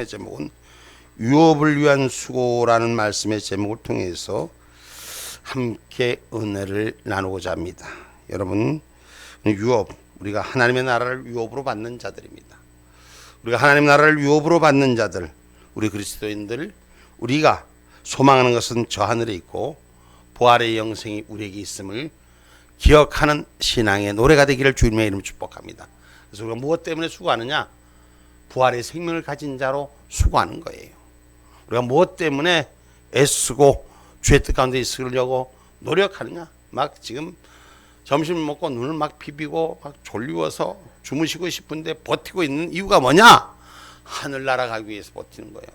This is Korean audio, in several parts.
제목은 유업을 위한 수고라는 말씀의 제목을 통해서 함께 은혜를 나누고자 합니다. 여러분, 유업, 우리가 하나님의 나라를 유업으로 받는 자들입니다. 우리가 하나님 나라를 유업으로 받는 자들, 우리 그리스도인들, 우리가 소망하는 것은 저 하늘에 있고 부활의 영생이 우리에게 있음을 기억하는 신앙의 노래가 되기를 주님의 이름으로 축복합니다. 그래서 우리가 무엇 때문에 수고하느냐? 부활의 생명을 가진 자로 수고하는 거예요. 우리가 무엇 때문에 애쓰고 주의 뜻 가운데 있으려고 노력하느냐? 막 지금 점심 먹고 눈을 막 비비고 막 졸리워서 주무시고 싶은데 버티고 있는 이유가 뭐냐? 하늘나라 가기 위해서 버티는 거예요.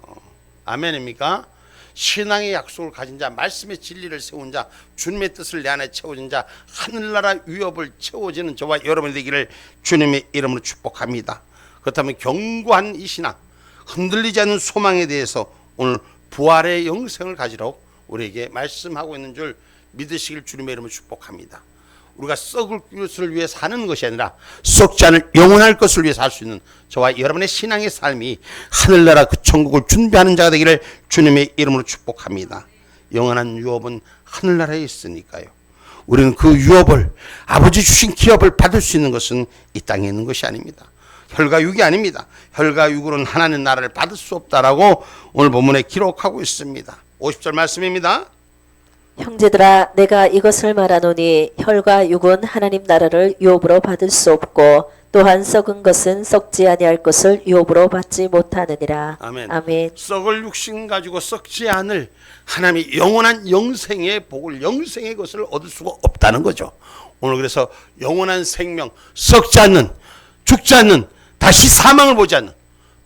아멘입니까? 신앙의 약속을 가진 자, 말씀의 진리를 세운 자, 주님의 뜻을 내 안에 채워진 자, 하늘나라 위협을 채워지는 저와 여러분이 되기를 주님의 이름으로 축복합니다. 그렇다면 견고한 이 신앙, 흔들리지 않는 소망에 대해서 오늘 부활의 영생을 가지라고 우리에게 말씀하고 있는 줄 믿으시길 주님의 이름으로 축복합니다. 우리가 썩을 것을 위해 사는 것이 아니라 썩지 않을 영원할 것을 위해 살 수 있는 저와 여러분의 신앙의 삶이 하늘나라 그 천국을 준비하는 자가 되기를 주님의 이름으로 축복합니다. 영원한 유업은 하늘나라에 있으니까요. 우리는 그 유업을, 아버지 주신 기업을 받을 수 있는 것은 이 땅에 있는 것이 아닙니다. 혈과육이 아닙니다. 혈과육으로는 하나님 나라를 받을 수 없다라고 오늘 본문에 기록하고 있습니다. 50절 말씀입니다. 형제들아, 내가 이것을 말하노니 혈과 육은 하나님 나라를 유업으로 받을 수 없고 또한 썩은 것은 썩지 아니할 것을 유업으로 받지 못하느니라. 아멘. 아멘. 썩을 육신 가지고 썩지 않을 하나님의 영원한 영생의 복을, 영생의 것을 얻을 수가 없다는 거죠. 오늘 그래서 영원한 생명, 썩지 않는, 죽지 않는, 다시 사망을 보지 않는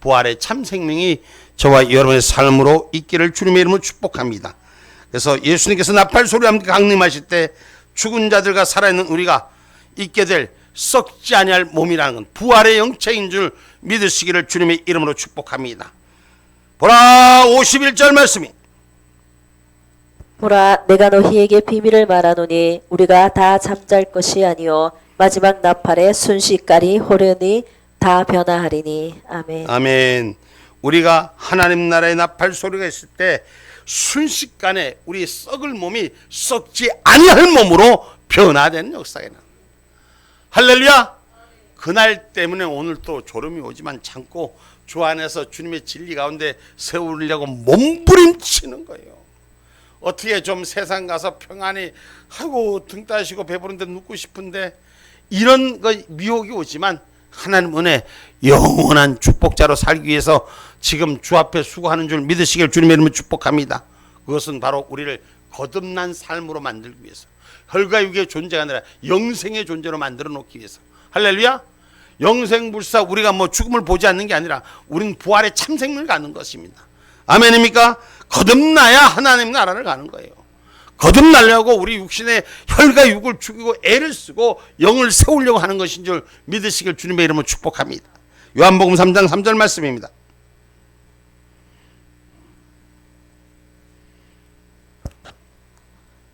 부활의 참 생명이 저와 여러분의 삶으로 있기를 주님의 이름으로 축복합니다. 그래서 예수님께서 나팔 소리와 함께 강림하실 때 죽은 자들과 살아있는 우리가 있게 될 썩지 아니할 몸이라는 건 부활의 영체인 줄 믿으시기를 주님의 이름으로 축복합니다. 보라, 51절 말씀이 보라, 내가 너희에게 비밀을 말하노니 우리가 다 잠잘 것이 아니요 마지막 나팔에 순식간이 호련히 다 변화하리니. 아멘. 아멘. 우리가 하나님 나라의 나팔 소리가 있을 때 순식간에 우리 썩을 몸이 썩지 아니할 몸으로 변화되는 역사가 나. 할렐루야. 그날 때문에 오늘 또 졸음이 오지만 참고 주 안에서 주님의 진리 가운데 세우려고 몸부림치는 거예요. 어떻게 좀 세상 가서 평안히 하고 등 따시고 배부른데 눕고 싶은데 이런 거 미혹이 오지만 하나님 은혜 영원한 축복자로 살기 위해서 지금 주 앞에 수고하는 줄 믿으시길 주님의 이름으로 축복합니다. 그것은 바로 우리를 거듭난 삶으로 만들기 위해서, 혈과 육의 존재가 아니라 영생의 존재로 만들어 놓기 위해서. 할렐루야. 영생불사, 우리가 뭐 죽음을 보지 않는 게 아니라 우리는 부활의 참 생명을 갖는 것입니다. 아멘입니까? 거듭나야 하나님 나라를 가는 거예요. 거듭나려고 우리 육신의 혈과 육을 죽이고 애를 쓰고 영을 세우려고 하는 것인 줄 믿으시길 주님의 이름으로 축복합니다. 요한복음 3장 3절 말씀입니다.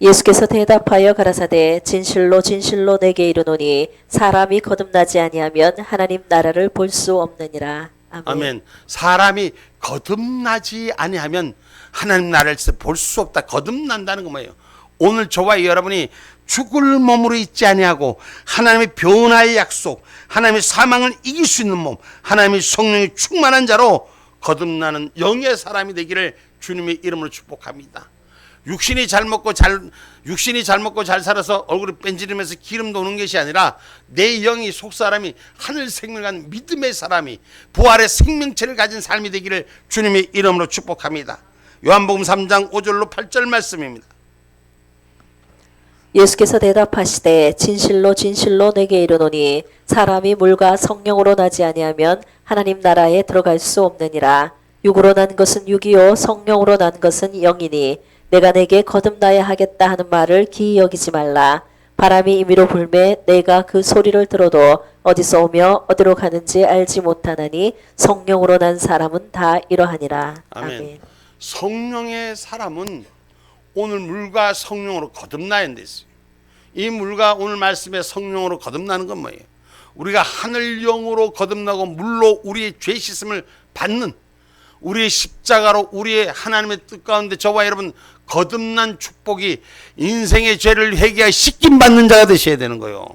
예수께서 대답하여 가라사대 진실로 진실로 내게 이르노니 사람이 거듭나지 아니하면 하나님 나라를 볼 수 없느니라. 아멘. 아멘. 사람이 거듭나지 아니하면 하나님 나라를 볼 수 없다. 거듭난다는 건 뭐예요? 오늘 저와 여러분이 죽을 몸으로 있지 아니하고 하나님의 변화의 약속, 하나님의 사망을 이길 수 있는 몸, 하나님의 성령이 충만한 자로 거듭나는 영의 사람이 되기를 주님의 이름으로 축복합니다. 육신이 잘 먹고 잘 살아서 얼굴이 뺀지르면서 기름 도는 것이 아니라 내 영이 속사람이 하늘 생명을 가진 믿음의 사람이 부활의 생명체를 가진 삶이 되기를 주님의 이름으로 축복합니다. 요한복음 3장 5절로 8절 말씀입니다. 예수께서 대답하시되 진실로 진실로 내게 이르노니 사람이 물과 성령으로 나지 아니하면 하나님 나라에 들어갈 수 없느니라. 육으로 난 것은 육이요 성령으로 난 것은 영이니 내가 내게 거듭나야 하겠다 하는 말을 기이 여기지 말라. 바람이 임의로 불매 내가 그 소리를 들어도 어디서 오며 어디로 가는지 알지 못하나니 성령으로 난 사람은 다 이러하니라. 아멘. 아멘. 성령의 사람은 오늘 물과 성령으로 거듭나야 된댔어요. 이 물과 오늘 말씀의 성령으로 거듭나는 건 뭐예요? 우리가 하늘 영으로 거듭나고 물로 우리의 죄 씻음을 받는, 우리의 십자가로 우리의 하나님의 뜻 가운데 저와 여러분 거듭난 축복이 인생의 죄를 회개하여 씻김 받는 자가 되셔야 되는 거예요.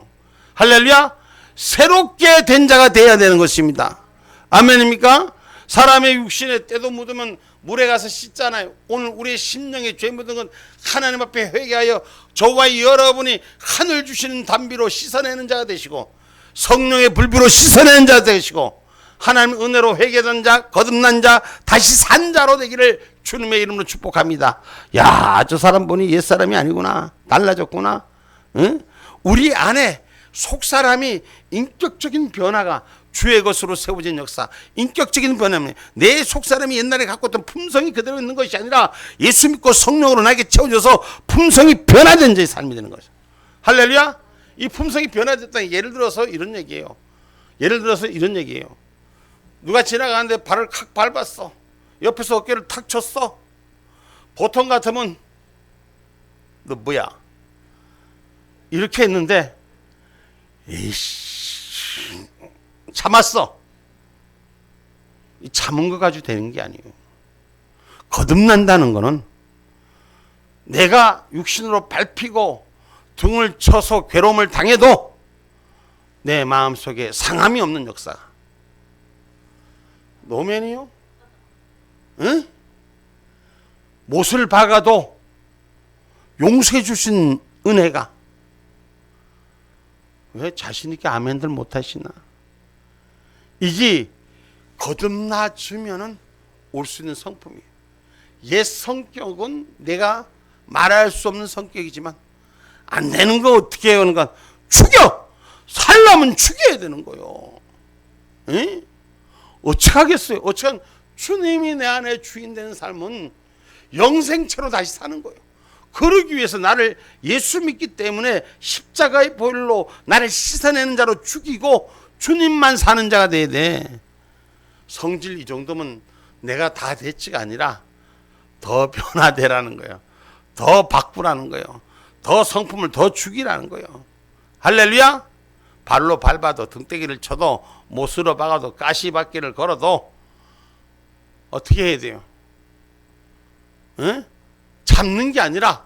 할렐루야. 새롭게 된 자가 되어야 되는 것입니다. 아멘입니까? 사람의 육신에 때도 묻으면 물에 가서 씻잖아요. 오늘 우리의 심령에 죄 묻은 건 하나님 앞에 회개하여 저와 여러분이 하늘 주시는 담비로 씻어내는 자가 되시고 성령의 불비로 씻어내는 자가 되시고 하나님 은혜로 회개된 자, 거듭난 자, 다시 산 자로 되기를 주님의 이름으로 축복합니다. 야, 저 사람 보니 옛사람이 아니구나. 달라졌구나. 응? 우리 안에 속사람이 인격적인 변화가 주의 것으로 세워진 역사, 인격적인 변화는 내 속사람이 옛날에 갖고 있던 품성이 그대로 있는 것이 아니라 예수 믿고 성령으로 나에게 채워져서 품성이 변화된 자의 삶이 되는 거죠. 할렐루야. 이 품성이 변화됐다는 예를 들어서 이런 얘기예요. 누가 지나가는데 발을 칵 밟았어. 옆에서 어깨를 탁 쳤어. 보통 같으면 너 뭐야? 이렇게 했는데 에이씨 참았어. 이 참은 거 가지고 되는 게 아니에요. 거듭난다는 거는 내가 육신으로 밟히고 등을 쳐서 괴로움을 당해도 내 마음속에 상함이 없는 역사. 노면이요? 응? 못을 박아도 용서해 주신 은혜가 왜 자신 있게 아멘들 못 하시나? 이게 거듭나 주면은 올 수 있는 성품이에요. 옛 성격은 내가 말할 수 없는 성격이지만 안 되는 거 어떻게 해요? 그러니까 죽여! 살려면 죽여야 되는 거예요. 응? 어떡하겠어요? 어떡한 주님이 내 안에 주인 되는 삶은 영생체로 다시 사는 거예요. 그러기 위해서 나를 예수 믿기 때문에 십자가의 보혈로 나를 씻어내는 자로 죽이고 주님만 사는 자가 돼야 돼. 성질 이 정도면 내가 다 됐지가 아니라 더 변화되라는 거예요. 더 바꾸라는 거예요. 더 성품을 더 죽이라는 거예요. 할렐루야. 발로 밟아도 등대기를 쳐도 못으로 박아도 가시밭길을 걸어도 어떻게 해야 돼요? 에? 참는 게 아니라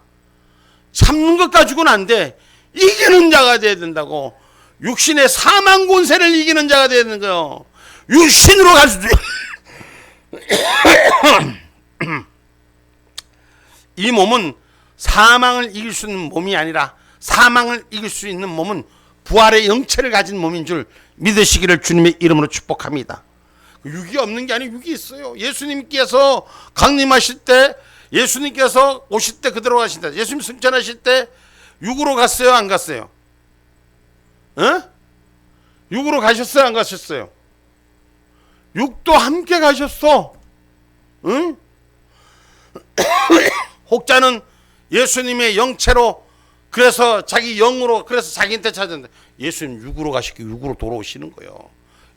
참는 것 가지고는 안 돼. 이기는 자가 돼야 된다고. 육신의 사망 권세를 이기는 자가 돼야 되는 거예요. 육신으로 갈 수도 이 몸은 사망을 이길 수 있는 몸이 아니라 사망을 이길 수 있는 몸은 부활의 영체를 가진 몸인 줄 믿으시기를 주님의 이름으로 축복합니다. 육이 없는 게 아니고 육이 있어요. 예수님께서 강림하실 때, 예수님께서 오실 때 그대로 가신다. 예수님 승천하실 때 육으로 갔어요, 안 갔어요? 육으로 가셨어요, 안 가셨어요? 육도 함께 가셨어. 응? 혹자는 예수님의 영체로, 그래서 자기 영으로, 그래서 자기한테 찾았는데 예수님 육으로 가시고 육으로 돌아오시는 거예요.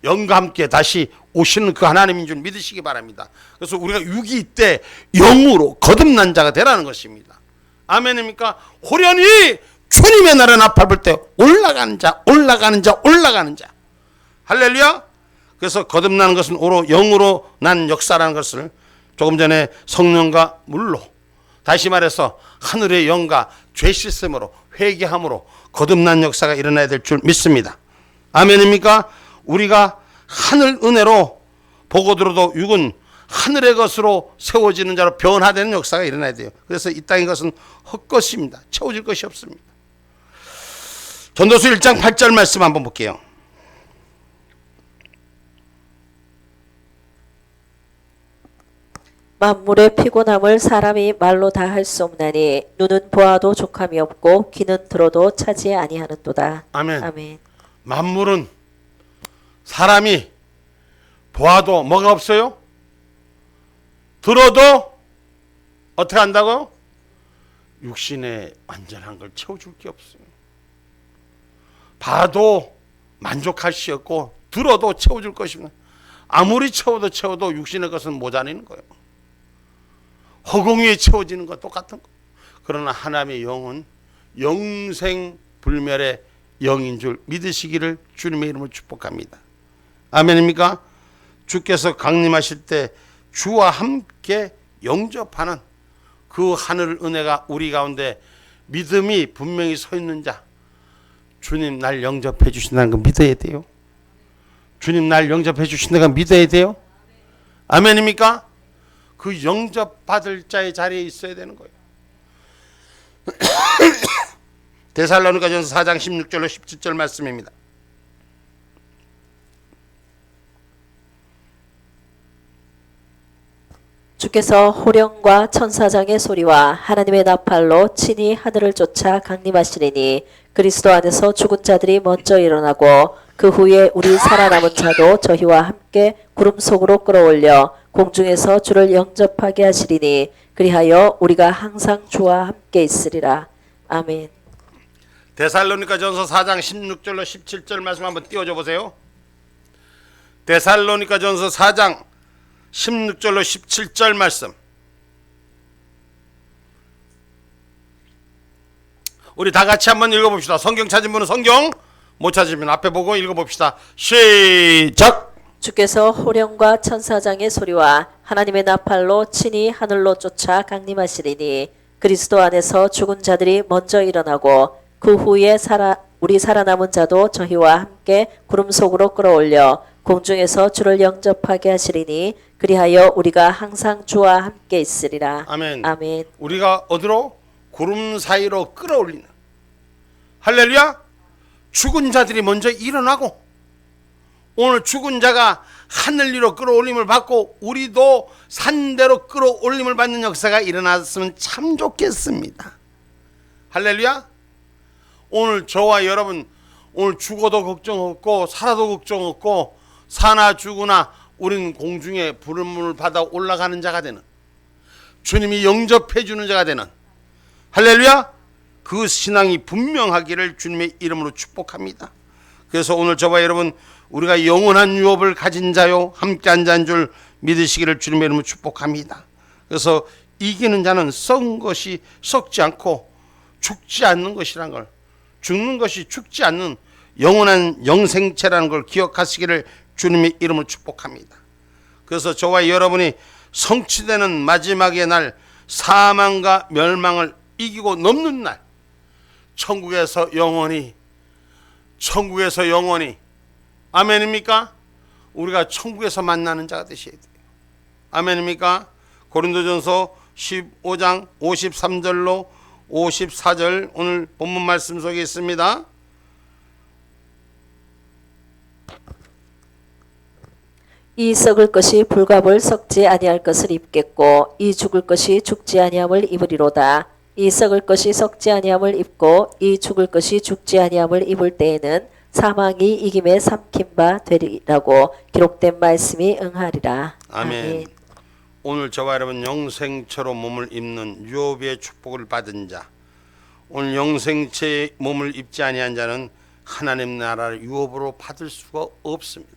영과 함께 다시 오시는 그 하나님인 줄 믿으시기 바랍니다. 그래서 우리가 육이 있대 영으로 거듭난 자가 되라는 것입니다. 아멘입니까? 호련히 주님의 나라 나팔 때 올라가는 자, 올라가는 자, 올라가는 자. 할렐루야. 그래서 거듭나는 것은 오로 영으로 난 역사라는 것을 조금 전에 성령과 물로, 다시 말해서 하늘의 영과 죄 씻음으로 회개함으로 거듭난 역사가 일어나야 될 줄 믿습니다. 아멘입니까? 우리가 하늘 은혜로 보고 들어도 육은 하늘의 것으로 세워지는 자로 변화되는 역사가 일어나야 돼요. 그래서 이 땅의 것은 헛것입니다. 채워질 것이 없습니다. 전도서 1장 8절 말씀 한번 볼게요. 만물의 피곤함을 사람이 말로 다 할 수 없나니 눈은 보아도 족함이 없고 귀는 들어도 차지 아니하는도다. 아멘. 아멘. 만물은 사람이 보아도 뭐가 없어요? 들어도 어떻게 한다고? 육신의 완전한 걸 채워줄 게 없어요. 봐도 만족할 수 없고 들어도 채워줄 것입니다. 아무리 채워도 육신의 것은 모자라는 거예요. 허공 위에 채워지는 것 똑같은 거. 그러나 하나님의 영은 영생불멸의 영인 줄 믿으시기를 주님의 이름으로 축복합니다. 아멘입니까? 주께서 강림하실 때 주와 함께 영접하는 그 하늘 은혜가 우리 가운데 믿음이 분명히 서 있는 자, 주님 날 영접해 주신다는 거 믿어야 돼요. 주님 날 영접해 주신다는 거 믿어야 돼요. 아멘입니까? 그 영접받을 자의 자리에 있어야 되는 거예요. 데살로니가전서 4장 16절로 17절 말씀입니다. 주께서 호령과 천사장의 소리와 하나님의 나팔로 친히 하늘을 쫓아 강림하시리니 그리스도 안에서 죽은 자들이 먼저 일어나고 그 후에 우리 살아남은 자도 저희와 함께 구름 속으로 끌어올려 공중에서 주를 영접하게 하시리니 그리하여 우리가 항상 주와 함께 있으리라. 아멘. 데살로니가전서 4장 16절로 17절 말씀 한번 띄워줘 보세요. 데살로니가전서 4장 16절로 17절 말씀. 우리 다 같이 한번 읽어봅시다. 성경 찾은 분은 성경, 못 찾으면 앞에 보고 읽어봅시다. 시작. 주께서 호령과 천사장의 소리와 하나님의 나팔로 친히 하늘로 쫓아 강림하시리니 그리스도 안에서 죽은 자들이 먼저 일어나고 그 후에 우리 살아남은 자도 저희와 함께 구름 속으로 끌어올려 공중에서 주를 영접하게 하시리니 그리하여 우리가 항상 주와 함께 있으리라. 아멘. 아멘. 우리가 어디로? 구름 사이로 끌어올리는. 할렐루야. 죽은 자들이 먼저 일어나고 오늘 죽은 자가 하늘 위로 끌어올림을 받고 우리도 산대로 끌어올림을 받는 역사가 일어났으면 참 좋겠습니다. 할렐루야. 오늘 저와 여러분 오늘 죽어도 걱정 없고 살아도 걱정 없고 사나 죽으나 우린 공중에 부름을 받아 올라가는 자가 되는, 주님이 영접해 주는 자가 되는, 할렐루야, 그 신앙이 분명하기를 주님의 이름으로 축복합니다. 그래서 오늘 저와 여러분 우리가 영원한 유업을 가진 자요 함께 한 자인 줄 믿으시기를 주님의 이름으로 축복합니다. 그래서 이기는 자는 썩은 것이 썩지 않고 죽지 않는 것이란 걸, 죽는 것이 죽지 않는 영원한 영생체라는 걸 기억하시기를 주님의 이름으로 축복합니다. 그래서 저와 여러분이 성취되는 마지막의 날, 사망과 멸망을 이기고 넘는 날, 천국에서 영원히 아멘입니까? 우리가 천국에서 만나는 자가 되셔야 돼요. 아멘입니까? 고린도전서 15장 53절로 54절 오늘 본문 말씀 속에 있습니다. 이 썩을 것이 불갑을 썩지 아니할 것을 입겠고 이 죽을 것이 죽지 아니함을 입으리로다. 이 썩을 것이 썩지 아니함을 입고 이 죽을 것이 죽지 아니함을 입을 때에는 사망이 이김에 삼킨 바 되리라고 기록된 말씀이 응하리라. 아멘. 오늘 저와 여러분 영생처로 몸을 입는 유업의 축복을 받은 자, 오늘 영생체의 몸을 입지 아니한 자는 하나님 나라를 유업으로 받을 수가 없습니다.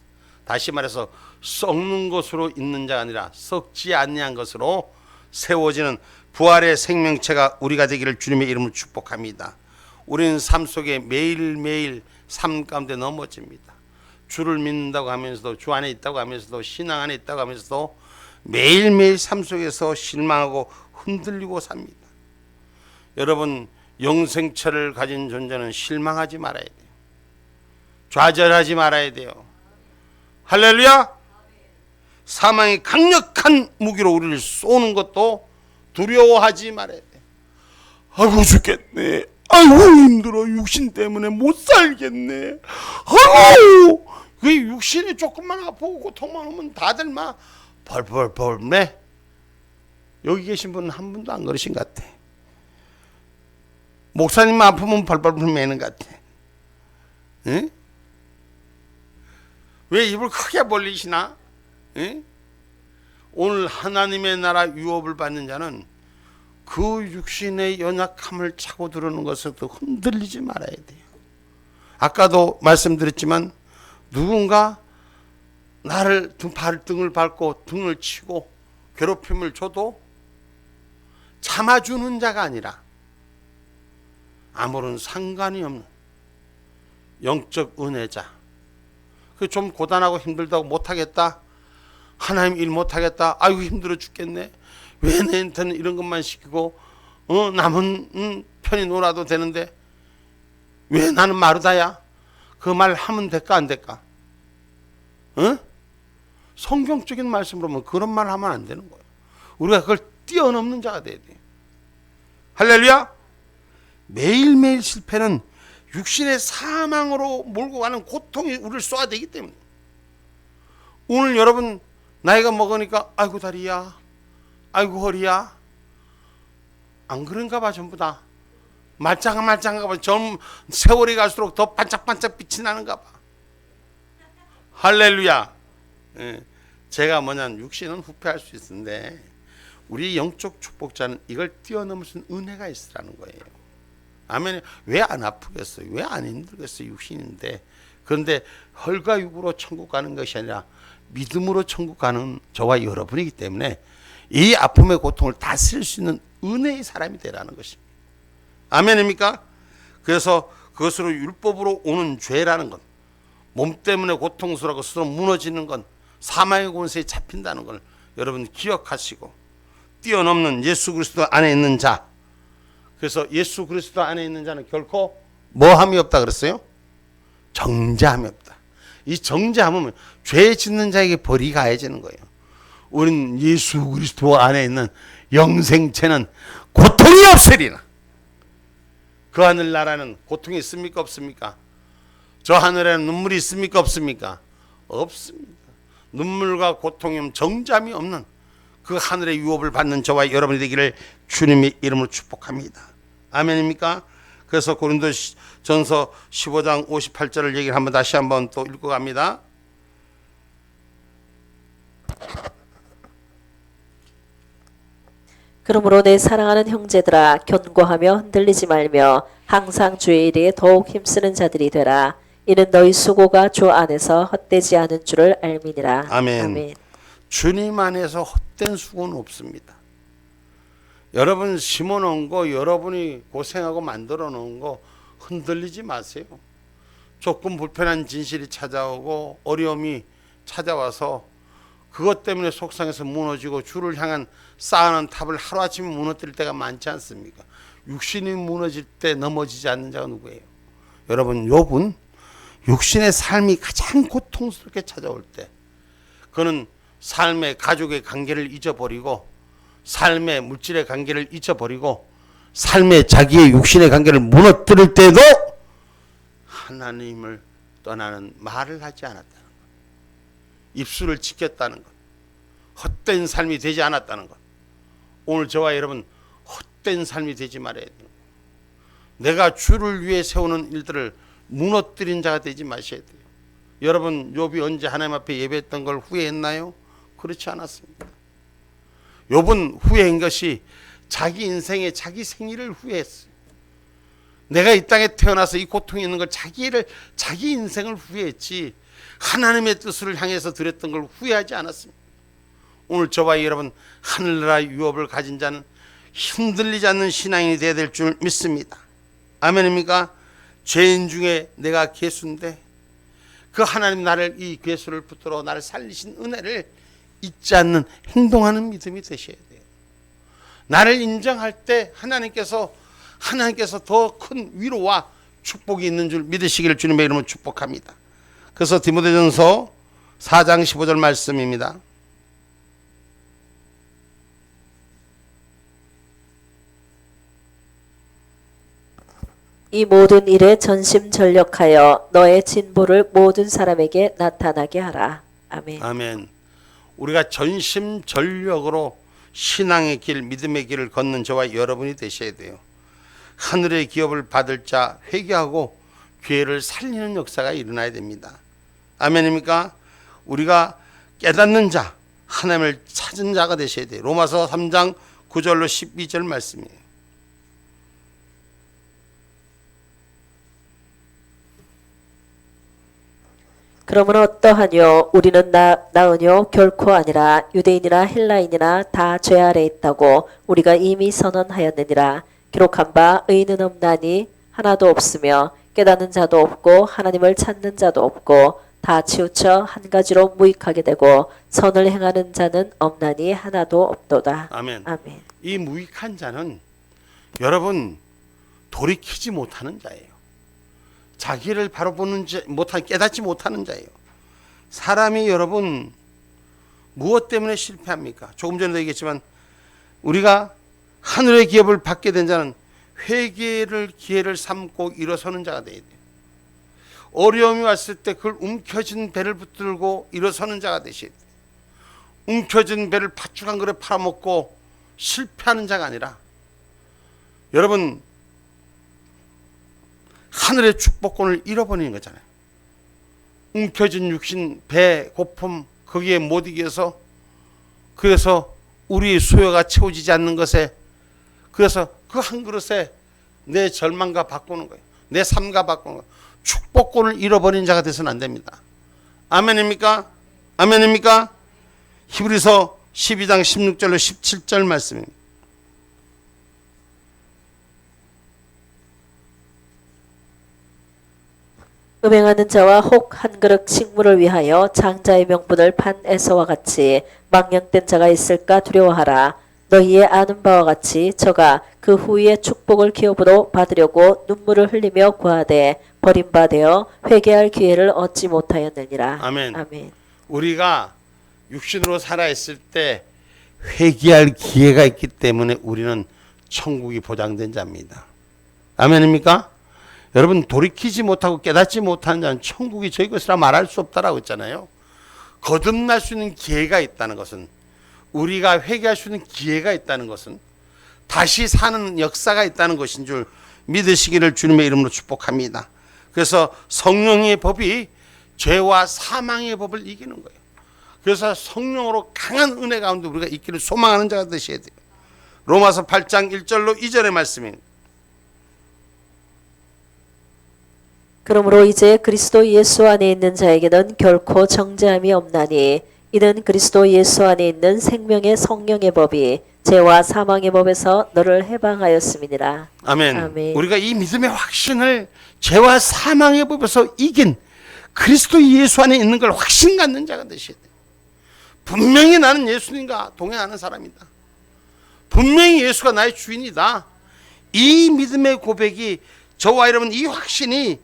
다시 말해서 썩는 것으로 있는 자가 아니라 썩지 아니한 것으로 세워지는 부활의 생명체가 우리가 되기를 주님의 이름으로 축복합니다. 우리는 삶 속에 매일매일 삶 가운데 넘어집니다. 주를 믿는다고 하면서도, 주 안에 있다고 하면서도, 신앙 안에 있다고 하면서도 매일매일 삶 속에서 실망하고 흔들리고 삽니다. 여러분, 영생체를 가진 존재는 실망하지 말아야 돼요. 좌절하지 말아야 돼요. 할렐루야. 사망이 강력한 무기로 우리를 쏘는 것도 두려워하지 말아야 돼요. 아이고 죽겠네, 아이고 힘들어, 육신 때문에 못 살겠네, 아이고, 그 육신이 조금만 아프고 고통만 오면 다들 막 벌벌벌 매. 여기 계신 분은 한 분도 안 그러신 것 같아. 목사님 아프면 벌벌벌 매는 것 같아. 응? 왜 입을 크게 벌리시나? 응? 오늘 하나님의 나라 유업을 받는 자는 그 육신의 연약함을 차고 들어오는 것에도 흔들리지 말아야 돼요. 아까도 말씀드렸지만 누군가 나를 발등을 밟고 등을 치고 괴롭힘을 줘도 참아주는 자가 아니라 아무런 상관이 없는 영적 은혜자, 그 좀 고단하고 힘들다고 못하겠다, 하나님 일 못하겠다. 아이고 힘들어 죽겠네. 왜 내한테는 이런 것만 시키고 남은 편히 놀아도 되는데 왜 나는 마르다야? 그 말 하면 될까 안 될까? 성경적인 말씀으로 보면 그런 말 하면 안 되는 거예요. 우리가 그걸 뛰어넘는 자가 돼야 돼요. 할렐루야. 매일매일 실패는 육신의 사망으로 몰고 가는 고통이 우리를 쏘아대기 때문에 오늘 여러분 나이가 먹으니까 아이고 다리야, 아이고 허리야, 안 그런가 봐. 전부 다 말짱한가 봐. 세월이 갈수록 더 반짝반짝 빛이 나는가 봐. 할렐루야. 제가 뭐냐면 육신은 후패할 수 있는데 우리 영적 축복자는 이걸 뛰어넘을 수 있는 은혜가 있으라는 거예요. 아멘. 왜 안 아프겠어요? 왜 안 힘들겠어요? 육신인데. 그런데 혈과 육으로 천국 가는 것이 아니라 믿음으로 천국 가는 저와 여러분이기 때문에 이 아픔의 고통을 다스릴 수 있는 은혜의 사람이 되라는 것입니다. 아멘입니까? 그래서 그것으로 율법으로 오는 죄라는 것, 몸 때문에 고통스러워 스스로 무너지는 건 사망의 권세에 잡힌다는 걸 여러분 기억하시고 뛰어넘는 예수 그리스도 안에 있는 자. 그래서 예수 그리스도 안에 있는 자는 결코 뭐함이 없다 그랬어요? 정죄함이 없다. 이 정죄함은 죄 짓는 자에게 벌이 가해지는 거예요. 우린 예수 그리스도 안에 있는 영생체는 고통이 없으리라. 그 하늘나라는 고통이 있습니까 없습니까? 저 하늘에는 눈물이 있습니까 없습니까? 없습니다. 눈물과 고통이 정잠이 없는 그 하늘의 유업을 받는 저와 여러분이 되기를 주님의 이름으로 축복합니다. 아멘입니까? 그래서 고린도전서 15장 58절을 얘기를 한번 다시 한번 또 읽어갑니다. 그러므로 내 사랑하는 형제들아 견고하며 흔들리지 말며 항상 주의 일에 더욱 힘쓰는 자들이 되라. 이는 너희 수고가 주 안에서 헛되지 않은 줄을 알미니라. 아멘. 아멘. 주님 안에서 헛된 수고는 없습니다. 여러분 심어놓은 거, 여러분이 고생하고 만들어 놓은 거 흔들리지 마세요. 조금 불편한 진실이 찾아오고 어려움이 찾아와서 그것 때문에 속상해서 무너지고 주를 향한 쌓아놓은 탑을 하루아침에 무너뜨릴 때가 많지 않습니까? 육신이 무너질 때 넘어지지 않는 자가 누구예요? 여러분, 욥은 육신의 삶이 가장 고통스럽게 찾아올 때 그는 삶의 가족의 관계를 잊어버리고 삶의 물질의 관계를 잊어버리고 삶의 자기의 육신의 관계를 무너뜨릴 때도 하나님을 떠나는 말을 하지 않았다는 것, 입술을 지켰다는 것, 헛된 삶이 되지 않았다는 것. 오늘 저와 여러분 헛된 삶이 되지 말아야 돼요. 내가 주를 위해 세우는 일들을 무너뜨린 자가 되지 마셔야 돼요. 여러분 욥이 언제 하나님 앞에 예배했던 걸 후회했나요? 그렇지 않았습니다. 욥은 후회한 것이 자기 인생의 자기 생일을 후회했어요. 내가 이 땅에 태어나서 이 고통이 있는 걸 자기 인생을 후회했지 하나님의 뜻을 향해서 드렸던 걸 후회하지 않았습니다. 오늘 저와 여러분 하늘나라 유업을 가진 자는 흔들리지 않는 신앙인이 되어야 될 줄 믿습니다. 아멘입니까? 죄인 중에 내가 괴수인데 그 하나님 나를 이 괴수를 붙들어 나를 살리신 은혜를 잊지 않는 행동하는 믿음이 되셔야 돼요. 나를 인정할 때 하나님께서 더 큰 위로와 축복이 있는 줄 믿으시기를 주님의 이름으로 축복합니다. 그래서 디모데전서 4장 15절 말씀입니다. 이 모든 일에 전심전력하여 너의 진보를 모든 사람에게 나타나게 하라. 아멘. 아멘. 우리가 전심전력으로 신앙의 길, 믿음의 길을 걷는 저와 여러분이 되셔야 돼요. 하늘의 기업을 받을 자 회개하고 죄를 살리는 역사가 일어나야 됩니다. 아멘입니까? 우리가 깨닫는 자, 하나님을 찾은 자가 되셔야 돼요. 로마서 3장 9절로 12절 말씀이에요. 그러므로 어떠하뇨? 우리는 나으뇨? 결코 아니라 유대인이나 헬라인이나 다 죄 아래 있다고 우리가 이미 선언하였느니라. 기록한 바 의인은 없나니 하나도 없으며 깨닫는 자도 없고 하나님을 찾는 자도 없고 다 치우쳐 한 가지로 무익하게 되고 선을 행하는 자는 없나니 하나도 없도다. 아멘. 아멘. 이 무익한 자는 여러분 돌이키지 못하는 자예요. 자기를 바로 보는 깨닫지 못하는 자예요. 사람이 여러분 무엇 때문에 실패합니까? 조금 전에도 얘기했지만 우리가 하늘의 기업을 받게 된 자는 회개를 기회를 삼고 일어서는 자가 되어야 돼요. 어려움이 왔을 때 그걸 움켜진 배를 붙들고 일어서는 자가 되셔야 돼요. 움켜진 배를 팥죽 그릇 팔아먹고 실패하는 자가 아니라 여러분 하늘의 축복권을 잃어버리는 거잖아요. 움켜진 육신, 배, 고품 거기에 못 이겨서 그래서 우리의 수요가 채워지지 않는 것에 그래서 그 한 그릇에 내 절망과 바꾸는 거예요. 내 삶과 바꾸는 거예요. 축복권을 잃어버린 자가 돼서는 안 됩니다. 아멘입니까? 아멘입니까? 히브리서 12장 16절로 17절 말씀입니다. 음행하는 자와 혹 한 그릇 식물을 위하여 장자의 명분을 판 에서와 같이 망령된 자가 있을까 두려워하라. 너희의 아는 바와 같이 저가 그 후에 축복을 기업으로 받으려고 눈물을 흘리며 구하되 버림받아 회개할 기회를 얻지 못하였느니라. 아멘. 아멘. 우리가 육신으로 살아있을 때 회개할 기회가 있기 때문에 우리는 천국이 보장된 자입니다. 아멘입니까? 여러분 돌이키지 못하고 깨닫지 못하는 자는 천국이 저희 것이라 말할 수 없다라고 했잖아요. 거듭날 수 있는 기회가 있다는 것은 우리가 회개할 수 있는 기회가 있다는 것은 다시 사는 역사가 있다는 것인 줄 믿으시기를 주님의 이름으로 축복합니다. 그래서 성령의 법이 죄와 사망의 법을 이기는 거예요. 그래서 성령으로 강한 은혜 가운데 우리가 있기를 소망하는 자가 되셔야 돼요. 로마서 8장 1절로 2절의 말씀입니다. 그러므로 이제 그리스도 예수 안에 있는 자에게는 결코 정죄함이 없나니 이는 그리스도 예수 안에 있는 생명의 성령의 법이 죄와 사망의 법에서 너를 해방하였음이니라. 아멘. 아멘. 우리가 이 믿음의 확신을 죄와 사망의 법에서 이긴 그리스도 예수 안에 있는 걸 확신 갖는 자가 되셔야 돼요. 분명히 나는 예수님과 동행하는 사람이다. 분명히 예수가 나의 주인이다. 이 믿음의 고백이 저와 여러분 이 확신이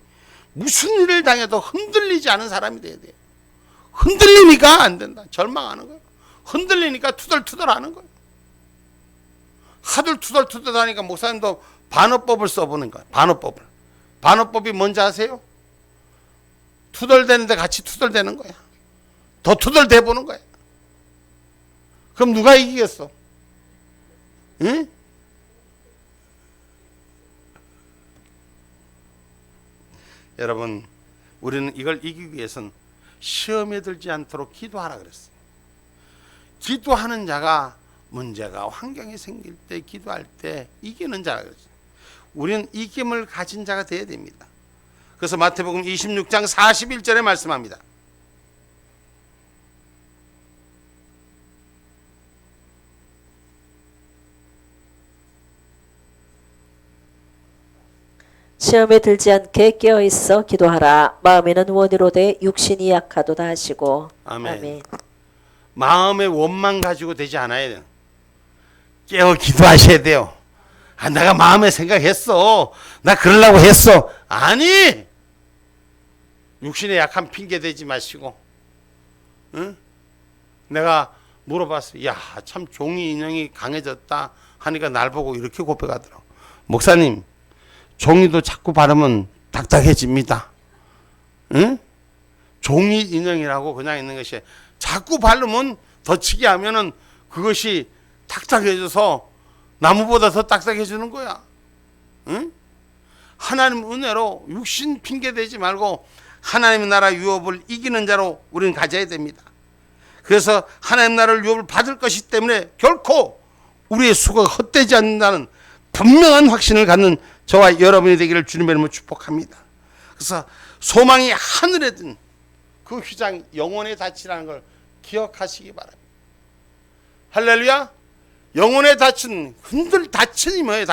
무슨 일을 당해도 흔들리지 않은 사람이 돼야 돼요. 흔들리니까 안 된다. 절망하는 거예요. 흔들리니까 투덜투덜하는 거예요. 하들 투덜투덜 하니까 목사님도 반어법을 써보는 거예요. 반어법을. 반어법이 뭔지 아세요? 투덜대는데 같이 투덜대는 거야. 더 투덜대 보는 거야. 그럼 누가 이기겠어? 응? 여러분, 우리는 이걸 이기기 위해서는 시험에 들지 않도록 기도하라 그랬어요. 기도하는 자가 문제가 환경이 생길 때 기도할 때 이기는 자라 그랬어요. 우리는 이김을 가진 자가 되어야 됩니다. 그래서 마태복음 26장 41절에 말씀합니다. 시험에 들지 않게 깨어있어 기도하라. 마음에는 원이로되 육신이 약하도다 하시고. 아멘. 아멘. 마음의 원만 가지고 되지 않아야 돼요. 깨어 기도하셔야 돼요. 아, 내가 마음에 생각했어. 나 그러려고 했어. 아니! 육신에 약한 핑계 대지 마시고, 응? 내가 물어봤어. 야, 참 종이 인형이 강해졌다 하니까 날 보고 이렇게 고백하더라고. 목사님, 종이도 자꾸 바르면 딱딱해집니다. 응? 종이 인형이라고 그냥 있는 것이 자꾸 바르면 덧치기 하면은 그것이 딱딱해져서 나무보다 더 딱딱해지는 거야. 응? 하나님 은혜로 육신 핑계 대지 말고 하나님의 나라 유업을 이기는 자로 우리는 가져야 됩니다. 그래서 하나님 나라를 유업을 받을 것이기 때문에 결코 우리의 수고가 헛되지 않는다는 분명한 확신을 갖는 저와 여러분이 되기를 주님의 이름으로 축복합니다. 그래서 소망이 하늘에 든 그 휘장 영혼의 닻이라는 걸 기억하시기 바랍니다. 할렐루야. 영혼의 닻은 닻이 뭐예요?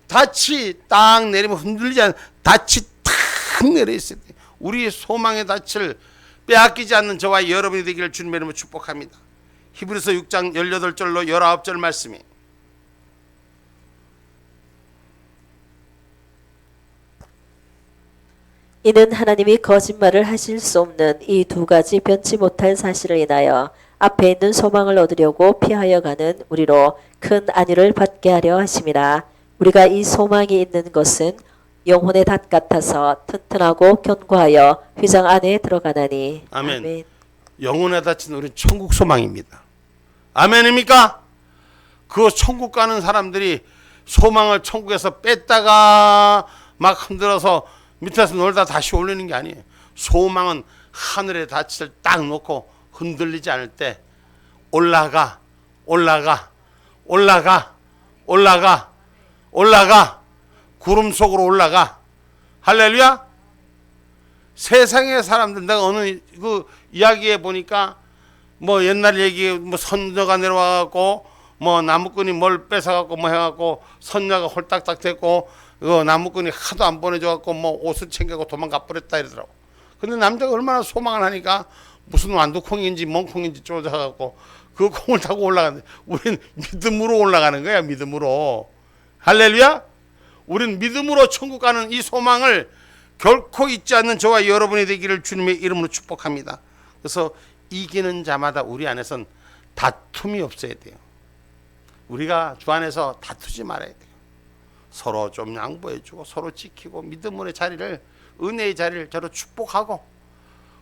닻이 딱 내리면 흔들리지 않는 닻이 탁 내려 있어야 돼요. 우리의 소망의 닻을 빼앗기지 않는 저와 여러분이 되기를 주님의 이름으로 축복합니다. 히브리서 6장 18절로 19절 말씀이 이는 하나님이 거짓말을 하실 수 없는 이 두 가지 변치 못할 사실을 인하여 앞에 있는 소망을 얻으려고 피하여 가는 우리로 큰 안위를 받게 하려 하심이라. 우리가 이 소망이 있는 것은 영혼의 닷 같아서 튼튼하고 견고하여 휘장 안에 들어가나니. 아멘. 영혼에 닫힌 우리는 천국 소망입니다. 아멘입니까? 그 천국 가는 사람들이 소망을 천국에서 뺐다가 막 흔들어서 밑에서 놀다 다시 올리는 게 아니에요. 소망은 하늘의 닻을 딱 놓고 흔들리지 않을 때 올라가 구름 속으로 올라가. 할렐루야. 세상의 사람들, 내가 어느 그 이야기에 보니까 뭐 옛날 얘기, 뭐 선녀가 내려와갖고 뭐 나무꾼이 뭘 뺏어갖고 뭐 해갖고 선녀가 홀딱딱 됐고 그 나무꾼이 하도 안 보내줘갖고 뭐 옷을 챙겨고 도망가 버렸다 이러더라고. 근데 남자가 얼마나 소망을 하니까 무슨 완두콩인지 멍콩인지 쫓아갖고 그 콩을 타고 올라가는데, 우리는 믿음으로 올라가는 거야. 믿음으로. 할렐루야. 우린 믿음으로 천국 가는 이 소망을 결코 잊지 않는 저와 여러분이 되기를 주님의 이름으로 축복합니다. 그래서 이기는 자마다 우리 안에선 다툼이 없어야 돼요. 우리가 주 안에서 다투지 말아야 돼요. 서로 좀 양보해주고 서로 지키고 믿음의 자리를, 은혜의 자리를 서로 축복하고.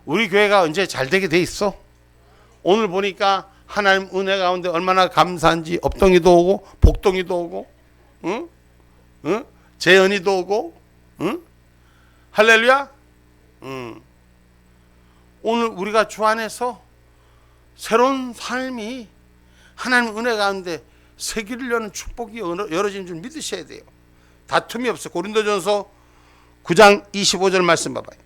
우리 교회가 언제 잘 되게 돼 있어? 오늘 보니까 하나님 은혜 가운데 얼마나 감사한지. 업동이도 오고 복동이도 오고, 응? 응? 재현이도 오고, 응? 할렐루야. 오늘 우리가 주 안에서 새로운 삶이 하나님 은혜 가운데 세기를 여는 축복이 열어진 줄 믿으셔야 돼요. 다툼이 없어. 고린도전서 9장 25절 말씀 봐봐요.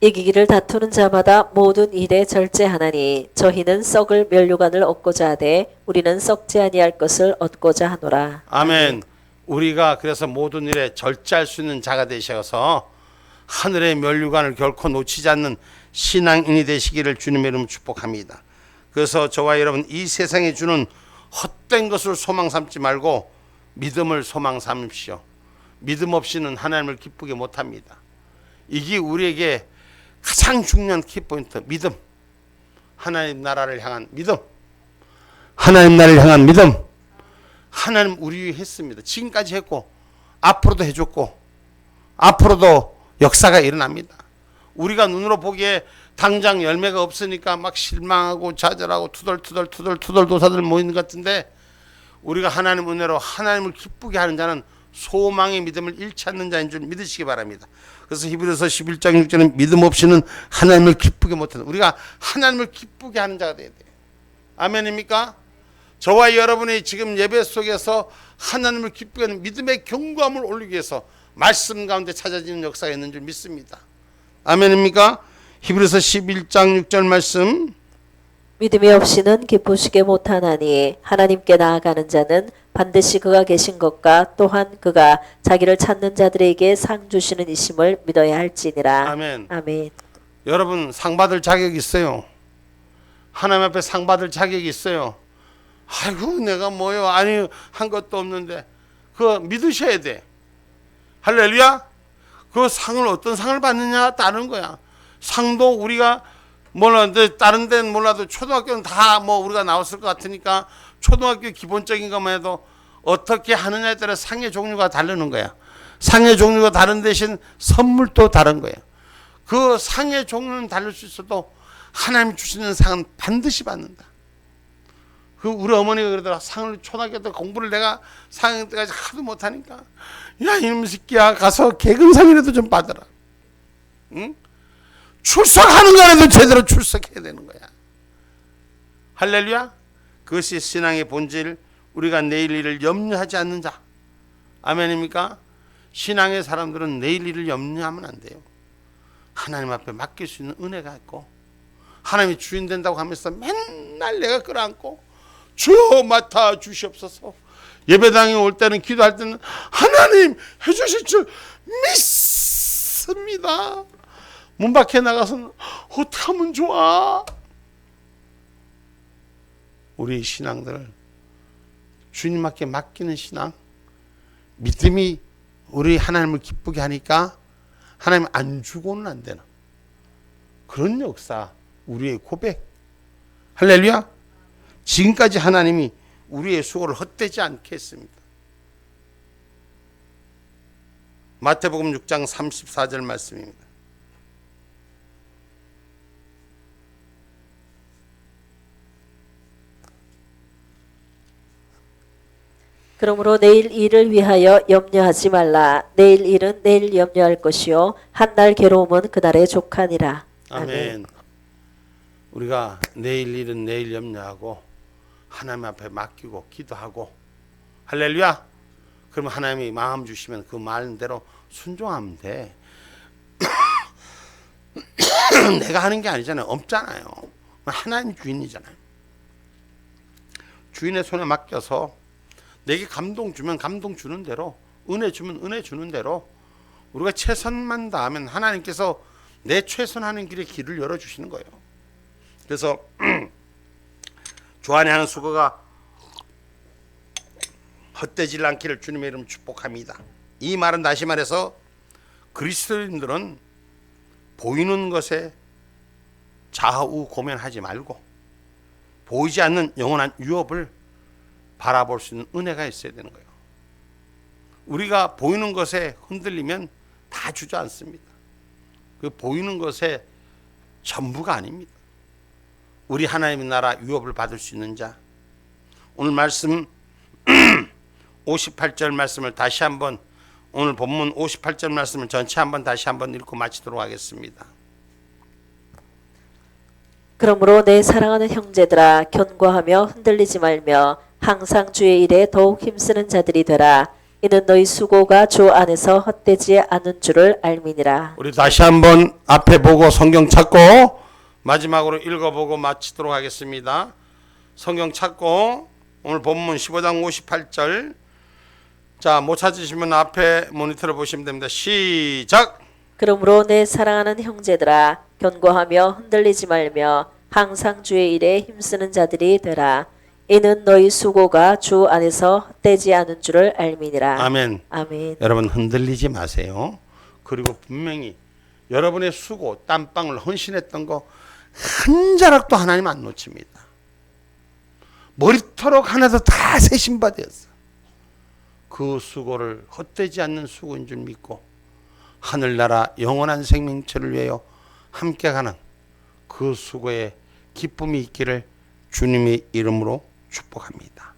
이기기를 다투는 자마다 모든 일에 절제하나니 저희는 썩을 면류관을 얻고자 하되 우리는 썩지 아니할 것을 얻고자 하노라. 아멘. 우리가 그래서 모든 일에 절제할 수 있는 자가 되셔서 하늘의 면류관을 결코 놓치지 않는 신앙인이 되시기를 주님의 이름으로 축복합니다. 그래서 저와 여러분, 이 세상에 주는 헛된 것을 소망 삼지 말고 믿음을 소망 삼으십시오. 믿음 없이는 하나님을 기쁘게 못합니다. 이게 우리에게 가장 중요한 키포인트. 믿음. 하나님 나라를 향한 믿음. 하나님 나라를 향한 믿음. 하나님 우리 위해 했습니다. 지금까지 했고 앞으로도 해줬고 앞으로도 역사가 일어납니다. 우리가 눈으로 보기에 당장 열매가 없으니까 막 실망하고 좌절하고 투덜 도사들 모이는 것 같은데, 우리가 하나님 은혜로 하나님을 기쁘게 하는 자는 소망의 믿음을 잃지 않는 자인 줄 믿으시기 바랍니다. 그래서 히브리서 11장 6절은 믿음 없이는 하나님을 기쁘게 못한다. 우리가 하나님을 기쁘게 하는 자가 돼야 돼요. 아멘입니까? 저와 여러분이 지금 예배 속에서 하나님을 기쁘게 하는 믿음의 견고함을 올리기 위해서 말씀 가운데 찾아지는 역사가 있는 줄 믿습니다. 아멘입니까? 히브리서 11장 6절 말씀. 믿음이 없이는 기쁘시게 못하나니 하나님께 나아가는 자는 반드시 그가 계신 것과 또한 그가 자기를 찾는 자들에게 상 주시는 이심을 믿어야 할지니라. 아멘. 아멘. 여러분, 상 받을 자격이 있어요. 하나님 앞에 상 받을 자격이 있어요. 아이고 내가 뭐요, 아니 한 것도 없는데. 그거 믿으셔야 돼. 할렐루야. 그 상을 어떤 상을 받느냐 다른 거야. 상도 우리가 몰랐는데 다른 데는 몰라도 초등학교는 다 뭐 우리가 나왔을 것 같으니까 초등학교 기본적인 것만 해도 어떻게 하느냐에 따라 상의 종류가 다르는 거야. 상의 종류가 다른 대신 선물도 다른 거야. 그 상의 종류는 다를 수 있어도 하나님 주시는 상은 반드시 받는다. 그 우리 어머니가 그러더라. 상을 초등학교 때 공부를 내가 4학년 때까지 하도 못하니까, 야 이놈 새끼야 가서 개근상이라도 좀 받아라. 응? 출석하는 거라도 제대로 출석해야 되는 거야. 할렐루야. 그것이 신앙의 본질. 우리가 내일 일을 염려하지 않는 자. 아멘입니까? 신앙의 사람들은 내일 일을 염려하면 안 돼요. 하나님 앞에 맡길 수 있는 은혜가 있고, 하나님이 주인 된다고 하면서 맨날 내가 끌어안고 주여 맡아 주시옵소서, 예배당에 올 때는 기도할 때는 하나님 해주실 줄 믿습니다. 문 밖에 나가서는 어떻게 하면 좋아? 우리 신앙들 주님께 맡기는 신앙, 믿음이 우리 하나님을 기쁘게 하니까 하나님 안 주고는 안 되나 그런 역사, 우리의 고백. 할렐루야. 지금까지 하나님이 우리의 수고를 헛되지 않게 했습니다. 마태복음 6장 34절 말씀입니다. 그러므로 내일 일을 위하여 염려하지 말라. 내일 일은 내일 염려할 것이요 한 날 괴로움은 그날의 족하니라. 아멘. 우리가 내일 일은 내일 염려하고 하나님 앞에 맡기고 기도하고 할렐루야. 그러면 하나님이 마음 주시면 그 말대로 순종하면 돼. 내가 하는 게 아니잖아요. 없잖아요. 하나님 주인이잖아요. 주인의 손에 맡겨서 내게 감동 주면 감동 주는 대로, 은혜 주면 은혜 주는 대로 우리가 최선만 다하면 하나님께서 내 최선하는 길에 길을 열어주시는 거예요. 그래서 주 안에 하는 수고가 헛되지 않기를 주님의 이름 축복합니다. 이 말은 다시 말해서 그리스도인들은 보이는 것에 좌우 고민하지 말고 보이지 않는 영원한 유업을 바라볼 수 있는 은혜가 있어야 되는 거예요. 우리가 보이는 것에 흔들리면 다 주저앉습니다. 그 보이는 것에 전부가 아닙니다. 우리 하나님의 나라 유업을 받을 수 있는 자. 오늘 말씀 58절 말씀을 다시 한번, 오늘 본문 58절 말씀을 전체 한번 다시 한번 읽고 마치도록 하겠습니다. 그러므로 내 사랑하는 형제들아 견고하며 흔들리지 말며 항상 주의 일에 더욱 힘쓰는 자들이 되라. 이는 너희 수고가 주 안에서 헛되지 않은 줄을 알미니라. 우리 다시 한번 앞에 보고 성경 찾고 마지막으로 읽어보고 마치도록 하겠습니다. 성경 찾고 오늘 본문 15장 58절. 자, 못 찾으시면 앞에 모니터를 보시면 됩니다. 시작. 그러므로 내 사랑하는 형제들아 견고하며 흔들리지 말며 항상 주의 일에 힘쓰는 자들이 되라. 이는 너희 수고가 주 안에서 헛되지 않은 줄을 알미니라. 아멘. 아멘. 여러분 흔들리지 마세요. 그리고 분명히 여러분의 수고, 땀방울 헌신했던 거 한 자락도 하나님 안 놓칩니다. 머리털ок 하나도 다 새 신바되었어. 그 수고를 헛되지 않는 수고인 줄 믿고 하늘나라 영원한 생명체를 위하여 함께 가는 그 수고에 기쁨이 있기를 주님의 이름으로 축복합니다.